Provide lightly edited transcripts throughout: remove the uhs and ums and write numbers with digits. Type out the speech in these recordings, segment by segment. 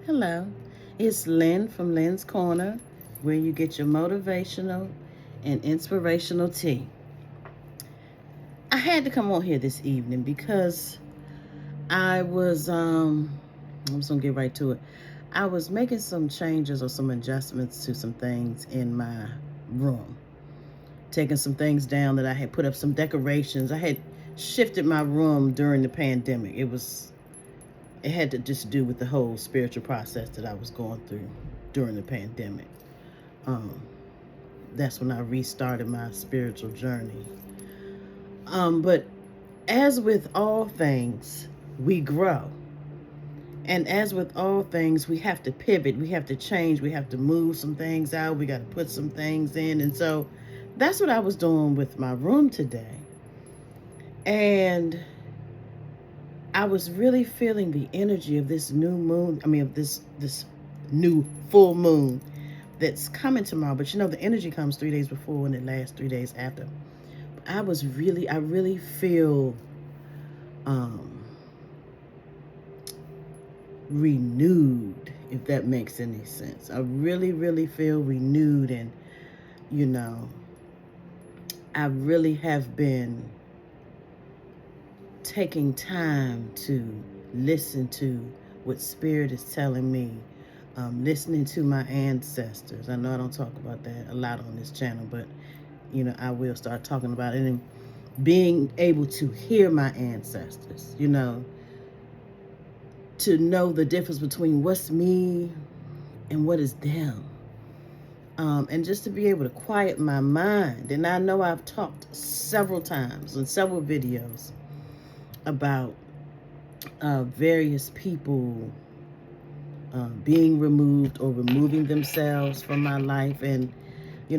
Hello, it's Lynn from Lynn's Corner, where you get your motivational and inspirational tea. I had to come on here this evening because I was gonna get right to it. I was making some changes or some adjustments to some things in my room, taking some things down that I had put up some decorations. I had shifted my room during the pandemic. It had to just do with the whole spiritual process that I was going through during the pandemic. Um, that's when I restarted my spiritual journey. But as with all things, we grow. And as with all things, we have to pivot, we have to change, we have to move some things out, we got to put some things in. And so that's what I was doing with my room today. And I was really feeling the energy of this new moon, of this new full moon that's coming tomorrow. But the energy comes 3 days before and it lasts 3 days after. I really feel um, renewed, if that makes any sense. I really, really feel renewed, and you know, I really have been taking time to listen to what Spirit is telling me, listening to my ancestors. I know I don't talk about that a lot on this channel, but I will start talking about it, and being able to hear my ancestors, to know the difference between what's me and what is them. And just to be able to quiet my mind. And I know I've talked several times in several videos about various people being removed or removing themselves from my life. And,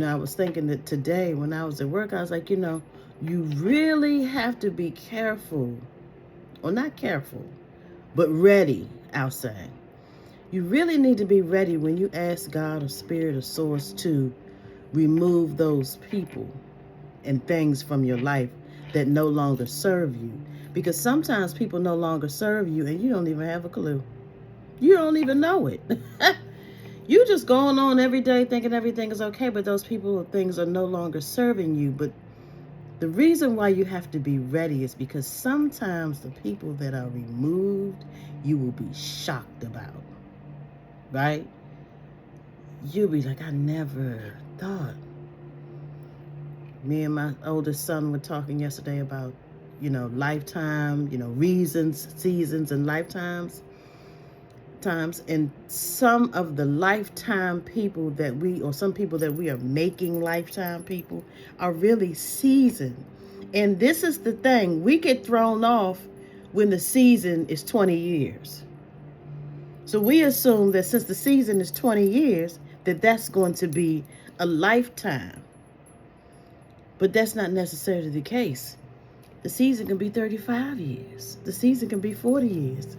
I was thinking that today when I was at work, I was like, you really have to be careful, or not careful, but ready, I'll say. You really need to be ready when you ask God or Spirit or Source to remove those people and things from your life that no longer serve you. Because sometimes people no longer serve you and you don't even have a clue. You don't even know it. You just going on every day thinking everything is okay, but those people or things are no longer serving you. But the reason why you have to be ready is because sometimes the people that are removed, you will be shocked about, right? You'll be like, I never thought. Me and my oldest son were talking yesterday about, lifetime, reasons, seasons, and lifetimes. And some of the lifetime people some people that we are making lifetime people are really seasoned. And this is the thing, we get thrown off when the season is 20 years. So we assume that since the season is 20 years, that's going to be a lifetime. But that's not necessarily the case. The season can be 35 years. The season can be 40 years.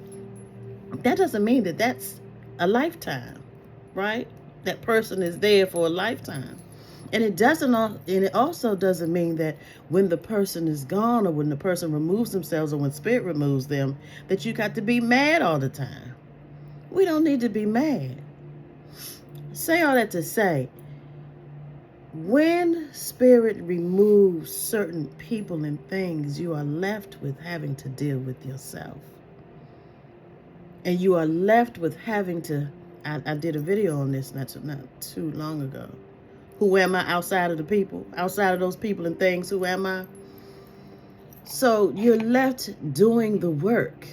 That doesn't mean that that's a lifetime, right? That person is there for a lifetime. And it also doesn't mean that when the person is gone or when the person removes themselves or when Spirit removes them, that you got to be mad all the time. We don't need to be mad. Say all that to say, when Spirit removes certain people and things, you are left with having to deal with yourself. And you are left with having to, I did a video on this not too long ago. Who am I outside of the people? Outside of those people and things, who am I? So you're left doing the work.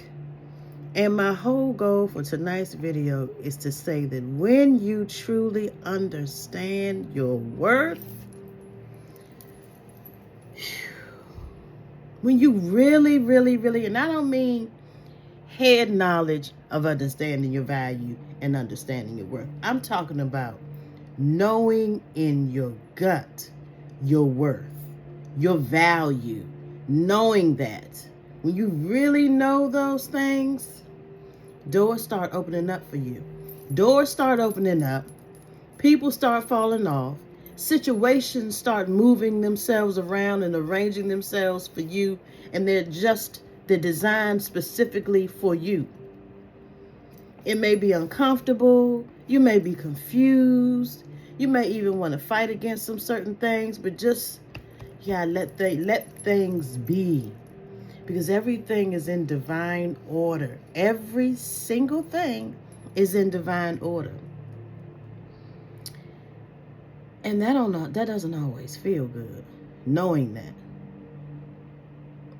And my whole goal for tonight's video is to say that when you truly understand your worth, when you really, really, really, and I don't mean head knowledge of understanding your value and understanding your worth. I'm talking about knowing in your gut your worth, your value, knowing that. When you really know those things, doors start opening up for you. Doors start opening up. People start falling off. Situations start moving themselves around and arranging themselves for you, and they're designed specifically for you. It may be uncomfortable. You may be confused. You may even want to fight against some certain things, but just, yeah, let things be. Because everything is in divine order. Every single thing is in divine order. And that doesn't always feel good, knowing that.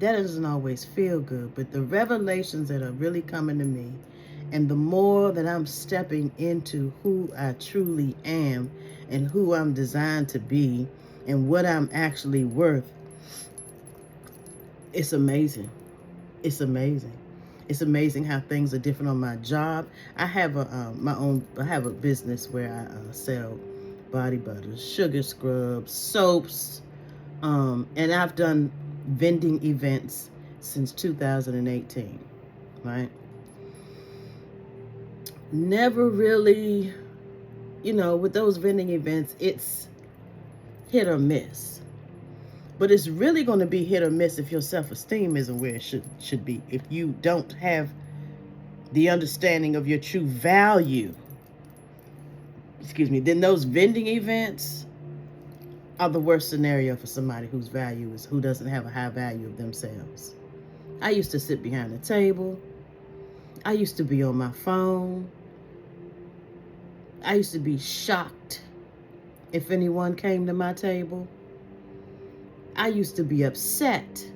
That doesn't always feel good, but the revelations that are really coming to me, and the more that I'm stepping into who I truly am and who I'm designed to be and what I'm actually worth, it's amazing. It's amazing. It's amazing how things are different on my job. I have a business where I sell body butters, sugar scrubs, soaps, and I've done vending events since 2018, right? Never really, with those vending events, it's hit or miss. But it's really going to be hit or miss if your self-esteem isn't where it should be. If you don't have the understanding of your true value, then those vending events are the worst scenario for somebody who doesn't have a high value of themselves. I used to sit behind the table. I used to be on my phone. I used to be shocked if anyone came to my table. I used to be upset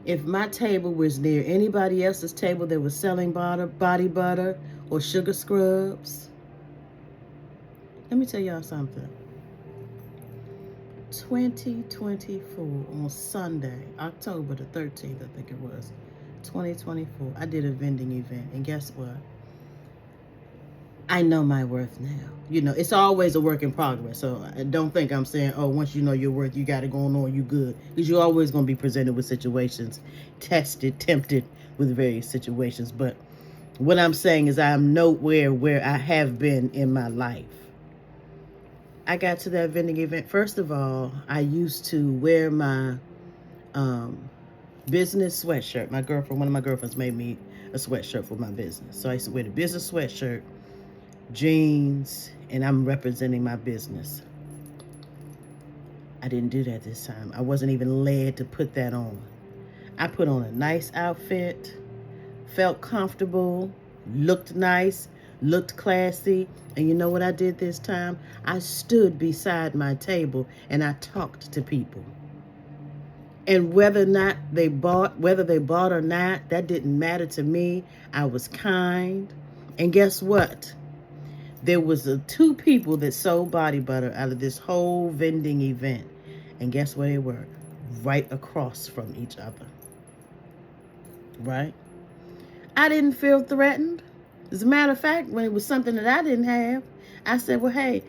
if my table was near anybody else's table that was selling body butter or sugar scrubs. Let me tell y'all something. 2024, on Sunday, October the 13th, I think it was, 2024, I did a vending event. And guess what? I know my worth now. It's always a work in progress. So I don't think I'm saying, oh, once you know your worth, you got it going on, you good. Because you're always going to be presented with situations, tempted with various situations. But what I'm saying is I'm nowhere where I have been in my life. I got to that vending event. First of all, I used to wear my business sweatshirt. One of my girlfriends made me a sweatshirt for my business. So I used to wear the business sweatshirt, jeans, and I'm representing my business. I didn't do that this time. I wasn't even led to put that on. I put on a nice outfit, felt comfortable, looked nice, looked classy. And you know what I did this time? I stood beside my table and I talked to people. And whether they bought or not, that didn't matter to me. I was kind. And guess what? There was 2 people that sold body butter out of this whole vending event. And guess where they were? Right across from each other. Right? I didn't feel threatened. As a matter of fact, when it was something that I didn't have, I said, well, hey,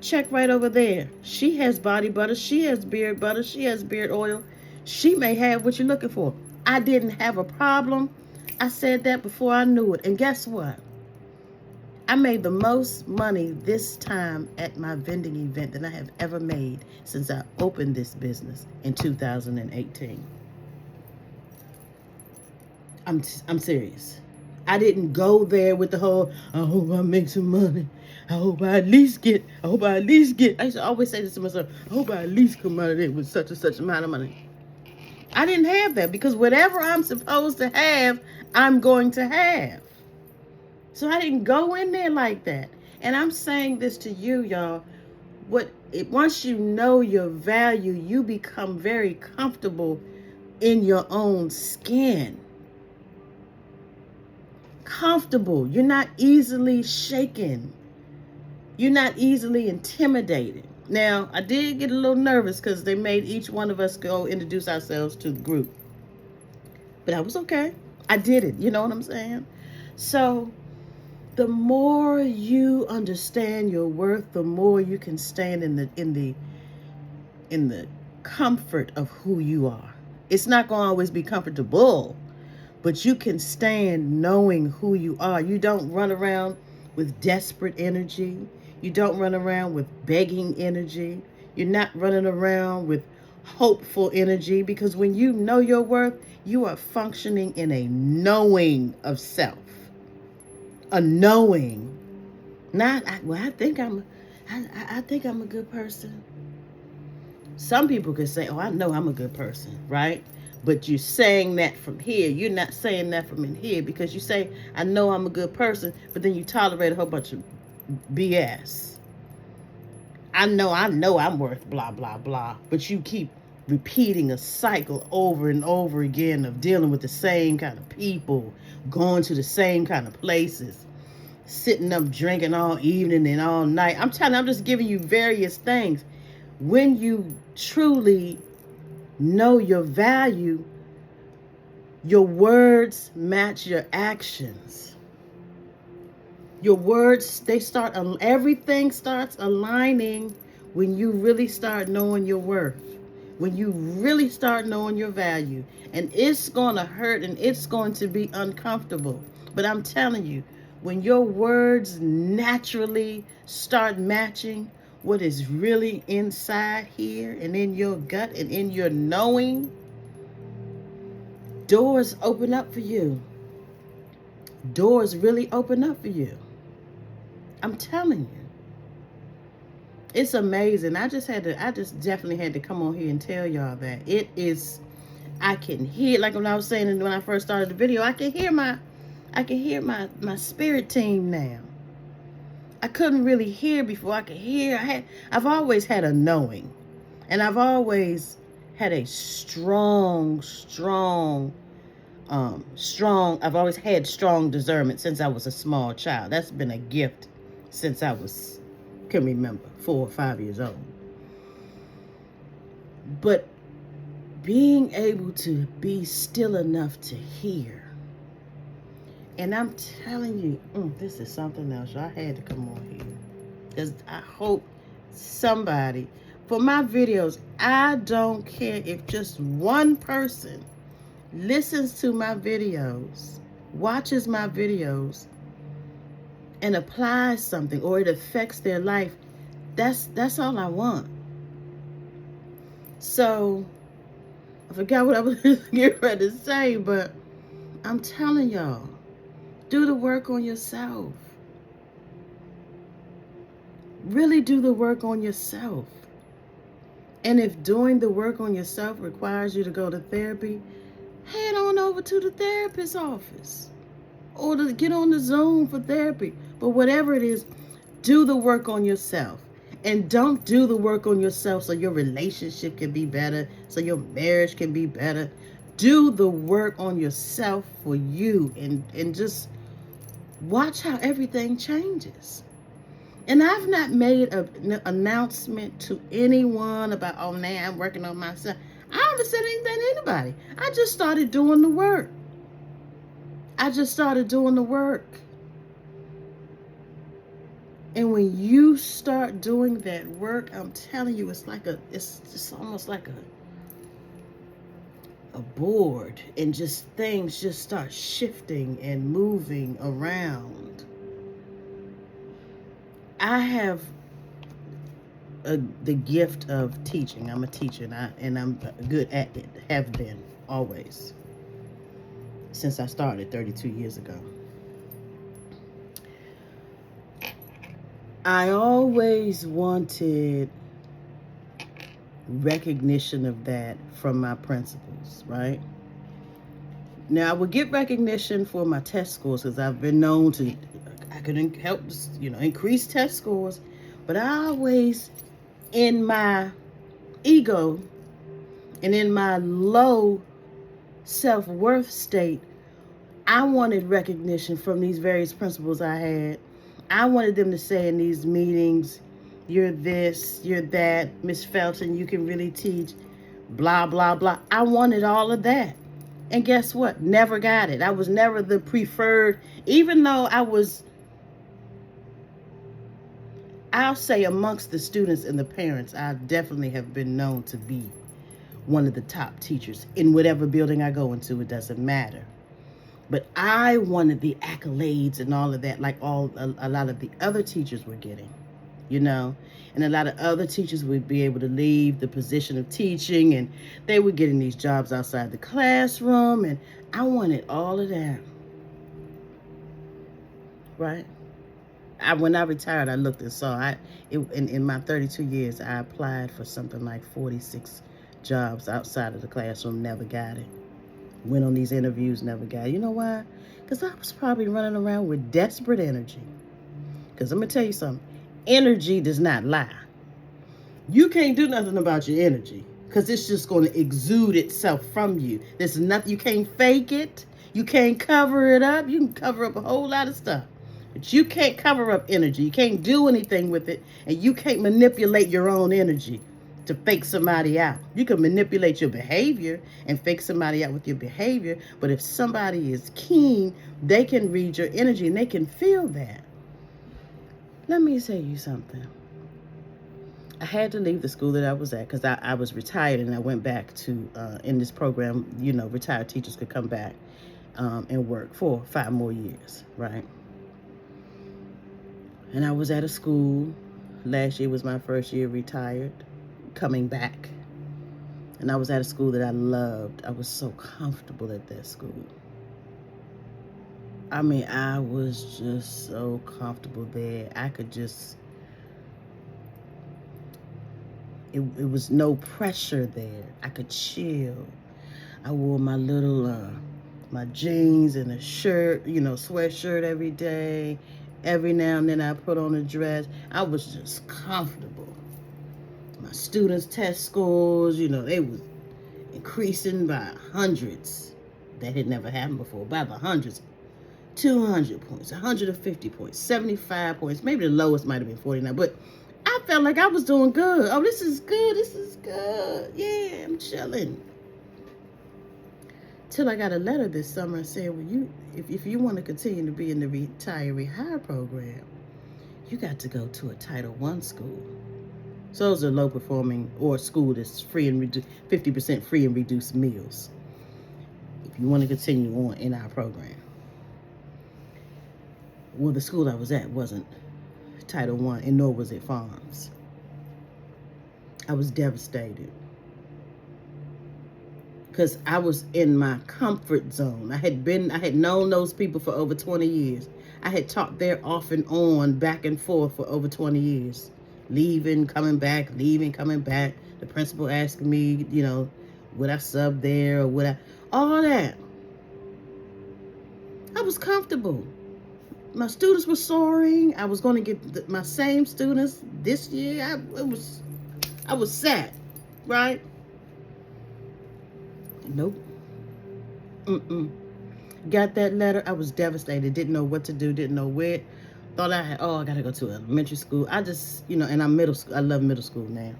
check right over there. She has body butter. She has beard butter. She has beard oil. She may have what you're looking for. I didn't have a problem. I said that before I knew it. And guess what? I made the most money this time at my vending event than I have ever made since I opened this business in 2018. I'm serious. I didn't go there with the whole, I hope I make some money. I hope I at least get. I used to always say this to myself, I hope I at least come out of there with such and such amount of money. I didn't have that because whatever I'm supposed to have, I'm going to have. So I didn't go in there like that. And I'm saying this to you, y'all. Once you know your value, you become very comfortable in your own skin. Comfortable. You're not easily shaken. You're not easily intimidated. Now, I did get a little nervous because they made each one of us go introduce ourselves to the group. But I was okay. I did it. You know what I'm saying? So the more you understand your worth, the more you can stand in the comfort of who you are. It's not going to always be comfortable, but you can stand knowing who you are. You don't run around with desperate energy. You don't run around with begging energy. You're not running around with hopeful energy, because when you know your worth, you are functioning in a knowing of self. a knowing. Not, I think I think I'm a good person. Some people can say, oh, I know I'm a good person, right? But you're saying that from here. You're not saying that from in here, because you say, I know I'm a good person, but then you tolerate a whole bunch of BS. I know I'm worth blah, blah, blah. But you keep repeating a cycle over and over again of dealing with the same kind of people, going to the same kind of places, sitting up drinking all evening and all night. I'm just giving you various things. When you truly know your value, your words match your actions. Your words, everything starts aligning when you really start knowing your worth. When you really start knowing your value. And it's going to hurt and it's going to be uncomfortable. But I'm telling you, when your words naturally start matching what is really inside here and in your gut and in your knowing, doors open up for you. Doors really open up for you. I'm telling you. It's amazing. I just definitely had to come on here and tell y'all that. It is, I can hear, like when I was saying when I first started the video, I can hear my spirit team now. I couldn't really hear before. I could hear. I've always had a knowing. And I've always had a strong, I've always had strong discernment since I was a small child. That's been a gift since I can remember, 4 or 5 years old. But being able to be still enough to hear. And I'm telling you, this is something else. I had to come on here. Because I hope somebody, for my videos, I don't care if just one person listens to my videos, watches my videos, and applies something, or it affects their life. That's all I want. So, I forgot what I was getting ready to say, but I'm telling y'all, do the work on yourself. Really do the work on yourself. And if doing the work on yourself requires you to go to therapy, head on over to the therapist's office. Or to get on the Zoom for therapy. But whatever it is, do the work on yourself. And don't do the work on yourself so your relationship can be better, so your marriage can be better. Do the work on yourself for you, and just watch how everything changes. And I've not made an announcement to anyone about, oh, now I'm working on myself. I haven't said anything to anybody. I just started doing the work. And when you start doing that work, I'm telling you, it's just almost like a board, and just things just start shifting and moving around. I have the gift of teaching. I'm a teacher, and I'm good at it. Have been always, since I started 32 years ago. I always wanted recognition of that from my principals, right? Now, I would get recognition for my test scores, because I've been known to, I could help, increase test scores. But I always, in my ego and in my low self-worth state, I wanted recognition from these various principals I had. I wanted them to say in these meetings, you're this, you're that, Miss Felton, you can really teach, blah, blah, blah. I wanted all of that. And guess what? Never got it. I was never the preferred, even though I'll say amongst the students and the parents, I definitely have been known to be one of the top teachers in whatever building I go into. It doesn't matter. But I wanted the accolades and all of that, like a lot of the other teachers were getting, and a lot of other teachers would be able to leave the position of teaching, and they were getting these jobs outside the classroom, and I wanted all of that. right? When I retired, I looked and saw. In my 32 years, I applied for something like 46 jobs outside of the classroom, never got it. Went on these interviews, never got it. You know why? Because I was probably running around with desperate energy. Because I'm going to tell you something. Energy does not lie. You can't do nothing about your energy because it's just going to exude itself from you. There's nothing, you can't fake it. You can't cover it up. You can cover up a whole lot of stuff. But you can't cover up energy. You can't do anything with it. And you can't manipulate your own energy to fake somebody out. You can manipulate your behavior and fake somebody out with your behavior. But if somebody is keen, they can read your energy and they can feel that. Let me tell you something. I had to leave the school that I was at because I was retired, and I went back to, in this program, retired teachers could come back and work for 5 more years, right? And I was at a school. Last year was my first year retired, coming back. And I was at a school that I loved. I was so comfortable at that school. I mean, I was just so comfortable there. I could just... It was no pressure there. I could chill. I wore my little, my jeans and a shirt, sweatshirt every day. Every now and then I put on a dress. I was just comfortable. My students' test scores, they was increasing by hundreds. That had never happened before, by the hundreds. 200 points, 150 points, 75 points. Maybe the lowest might have been 49, but I felt like I was doing good. Oh, this is good. This is good. Yeah, I'm chilling. Till I got a letter this summer and said, well, if you want to continue to be in the retiree hire program, you got to go to a Title I school. So those are low performing, or a school that's free and 50% free and reduced meals. If you want to continue on in our program. Well, the school I was at wasn't Title I, and nor was it Farms. I was devastated because I was in my comfort zone. I had known those people for over 20 years. I had taught there off and on, back and forth for over 20 years. Leaving, coming back, leaving, coming back. The principal asking me, would I sub there or would I, all that. I was comfortable. My students were soaring. I was going to get my same students this year. I was set, right? Nope. Got that letter. I was devastated. Didn't know what to do. Didn't know where. Thought I got to go to elementary school. I just, and I'm middle school. I love middle school now.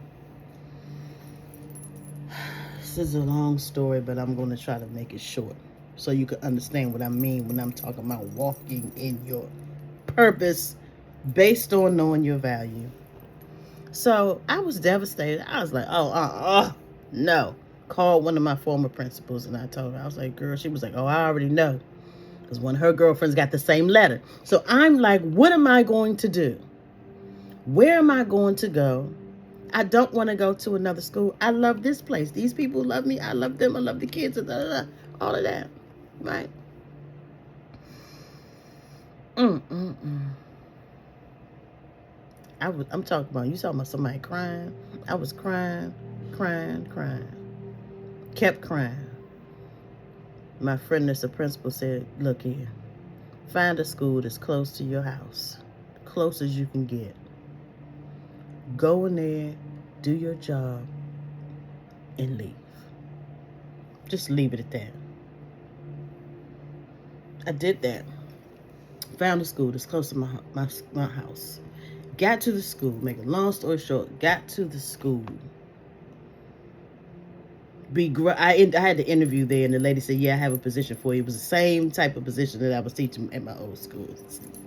This is a long story, but I'm going to try to make it short so you can understand what I mean when I'm talking about walking in your purpose based on knowing your value. So I was devastated. I was like, no. Called one of my former principals and I told her, I was like, girl, she was like, I already know. Because one of her girlfriends got the same letter. So I'm like, what am I going to do? Where am I going to go? I don't want to go to another school. I love this place. These people love me. I love them. I love the kids. All of that. Right? I'm talking about, you talking about somebody crying? I was crying. Kept crying. My friend that's a principal said, look here, find a school that's close to your house, close as you can get. Go in there, do your job, and leave. Just leave it at that. I did that. Found a school that's close to my house. Got to the school. Make a long story short, got to the school. I had the interview there, and the lady said, yeah, I have a position for you. It was the same type of position that I was teaching at my old school.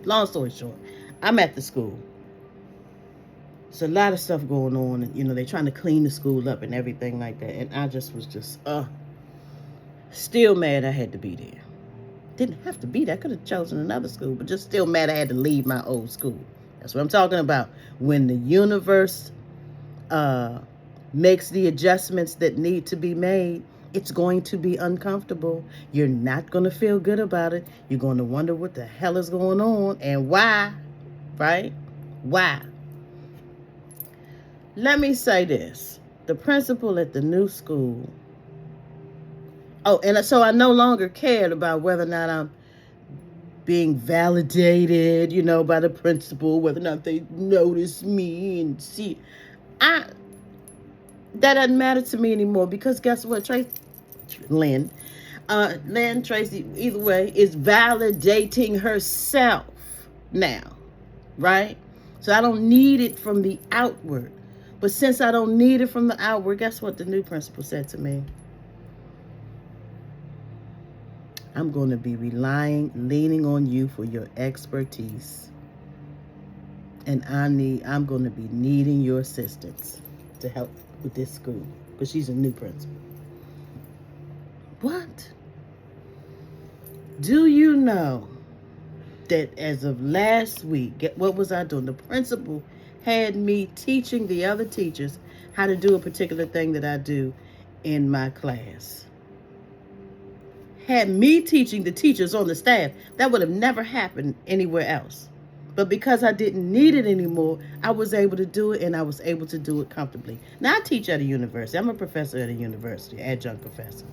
Long story short, I'm at the school. There's a lot of stuff going on, and, they're trying to clean the school up and everything like that. And I just was still mad I had to be there. Didn't have to be there. I could have chosen another school, but just still mad I had to leave my old school. That's what I'm talking about. When the universe makes the adjustments that need to be made, It's going to be uncomfortable. You're not going to feel good about it. You're going to wonder what the hell is going on and why, right? Why? Let me say this. The principal at the new school. Oh, and so I no longer cared about whether or not I'm being validated, by the principal, whether or not they notice me and see. That doesn't matter to me anymore, because guess what? Lynn, Tracy, either way, is validating herself now, right? So I don't need it from the outward. But since I don't need it from the outward, guess what the new principal said to me? I'm going to be leaning on you for your expertise. And I'm going to be needing your assistance to help with this school, because she's a new principal. What? Do you know that as of last week, what was I doing? The principal had me teaching the other teachers how to do a particular thing that I do in my class. Had me teaching the teachers on the staff. That would have never happened anywhere else. But because I didn't need it anymore, I was able to do it, and I was able to do it comfortably. Now, I teach at a university. I'm a professor at a university, adjunct professor.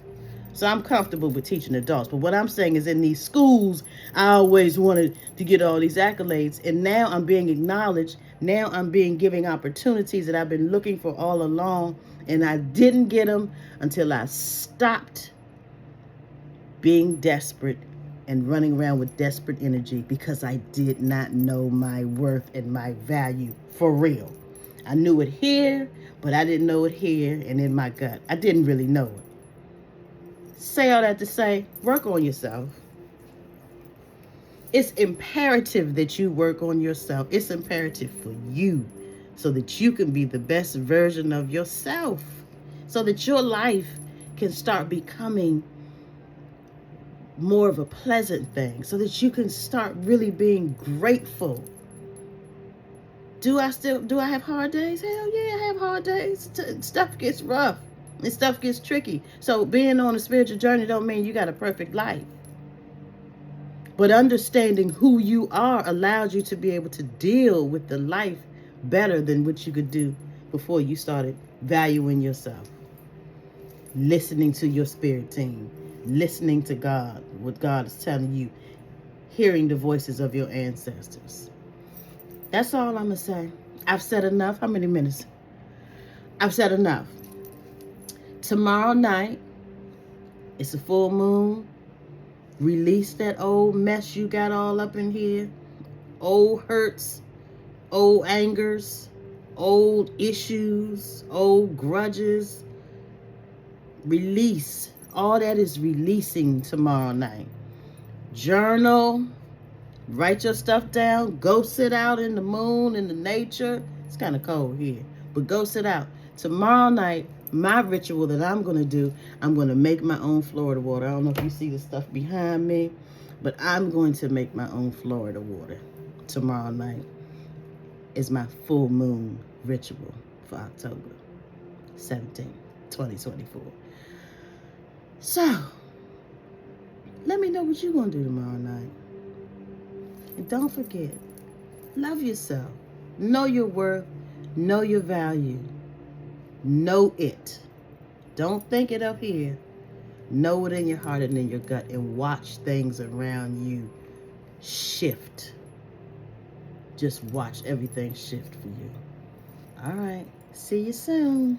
So I'm comfortable with teaching adults. But what I'm saying is, in these schools, I always wanted to get all these accolades. And now I'm being acknowledged. Now I'm being given opportunities that I've been looking for all along. And I didn't get them until I stopped being desperate and running around with desperate energy, because I did not know my worth and my value for real. I knew it here, but I didn't know it here and in my gut. I didn't really know it. Say all that to say, work on yourself. It's imperative that you work on yourself. It's imperative for you, so that you can be the best version of yourself, so that your life can start becoming more of a pleasant thing, so that you can start really being grateful. Do I have hard days? Hell yeah, I have hard days. Stuff gets rough and stuff gets tricky. So being on a spiritual journey don't mean you got a perfect life. But understanding who you are allows you to be able to deal with the life better than what you could do before you started valuing yourself. Listening to your spirit team. Listening to God, what God is telling you, hearing the voices of your ancestors. That's all I'm going to say. I've said enough. How many minutes? I've said enough. Tomorrow night, it's a full moon. Release that old mess you got all up in here. Old hurts, old angers, old issues, old grudges. Release. All that is releasing tomorrow night. Journal. Write your stuff down. Go sit out in the moon, in the nature. It's kind of cold here, but go sit out. Tomorrow night, my ritual that I'm going to do, I'm going to make my own Florida water. I don't know if you see the stuff behind me, but I'm going to make my own Florida water. Tomorrow night is my full moon ritual for October 17, 2024. So, let me know what you're going to do tomorrow night. And don't forget, love yourself. Know your worth. Know your value. Know it. Don't think it up here. Know it in your heart and in your gut, and watch things around you shift. Just watch everything shift for you. All right. See you soon.